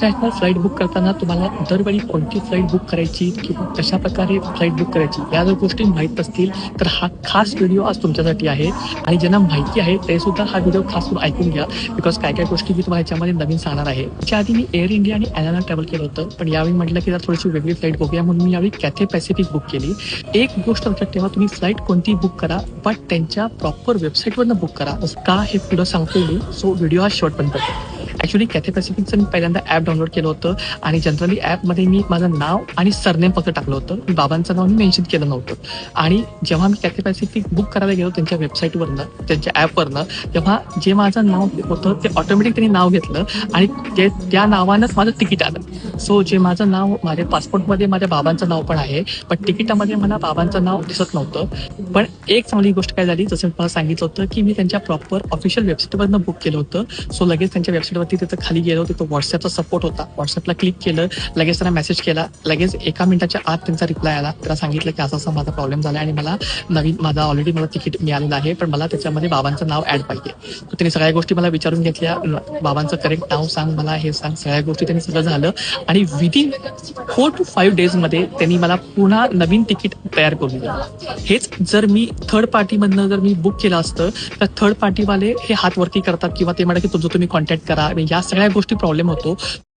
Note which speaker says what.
Speaker 1: International flight book करताना तुम्हाला दरवेळी कोणती फ्लाईट बुक करायची किंवा कशा प्रकारे फ्लाईट बुक करायची या जर गोष्टी माहीत असतील तर हा खास व्हिडिओ आज तुमच्यासाठी आहे. आणि ज्यांना माहिती आहे ते सुद्धा हा व्हिडिओ खास करून ऐकून घ्या, बिकॉज काय काय गोष्टी मी तुम्हाला याच्यामध्ये नवीन सांगणार आहे. त्याच्या आधी मी एअर इंडिया आणि एलाना ट्रॅव्हल केलं होतं, पण यावेळी म्हटलं की जर थोडीशी वेगळी फ्लाईट बघूया म्हणून मी यावेळी कॅथे पॅसिफिक बुक केली. एक गोष्ट लक्षात ठेवा, तुम्ही फ्लाईट कोणती बुक करा बट त्यांच्या प्रॉपर वेबसाईटवरनं बुक करा. का हे पुढं सांगतो मी, सो व्हिडिओ हा शेवटपर्यंत बघा. ॲक्च्युली कॅथे पॅसिफिकचं मी पहिल्यांदा ॲप डाउनलोड केलं होतं आणि जनरली ॲपमध्ये मी माझं नाव आणि सरनेम फक्त टाकलं होतं. मी बाबांचं नाव मी मेन्शन केलं नव्हतं. आणि जेव्हा मी कॅथे पॅसिफिक बुक करायला गेलो त्यांच्या वेबसाईटवरनं, त्यांच्या ॲपवरनं, तेव्हा जे माझं नाव होतं ते ऑटोमॅटिक त्यांनी नाव घेतलं आणि ते त्या नावानंच माझं तिकीट आलं. सो जे माझं नाव माझ्या पासपोर्टमध्ये माझ्या बाबांचं नाव पण आहे, पण तिकिटामध्ये मला बाबांचं नाव दिसत नव्हतं. पण एक चांगली गोष्ट काय झाली, जसं मी मला सांगितलं होतं की मी त्यांच्या प्रॉपर ऑफिशियल वेबसाईटवरनं बुक केलं होतं. सो लगेच त्यांच्या वेबसाईटवरती तिथं खाली गेलो, तिथं व्हॉट्सअपचा सपोर्ट होता. व्हॉट्सअपला क्लिक केलं, लगेच त्यांना मेसेज केला. लगेच 1 मिनिटाच्या आत त्यांचा रिप्लाय आला. त्याला सांगितलं की असा माझा प्रॉब्लेम झाला आणि मला माझा ऑलरेडी मला तिकीट मिळालेलं आहे, पण मला त्याच्यामध्ये बाबांचं नाव ऍड पाहिजे. तर त्यांनी सगळ्या गोष्टी मला विचारून घेतल्या. बाबांचं करेक्ट नाव सांग मला, हे सांग, सगळ्या गोष्टी त्यांनी सगळं झालं. आणि विदिन 4 to 5 डेजमध्ये त्यांनी मला पुन्हा नवीन तिकीट तयार करून दिलं. हेच जर मी थर्ड पार्टीमधनं जर मी बुक केलं असतं तर थर्ड पार्टीवाले हे हात वरती करतात किंवा ते म्हणतात की तुमचं तुम्ही कॉन्टॅक्ट करा. या सगळ्या गोष्टी प्रॉब्लेम होतो.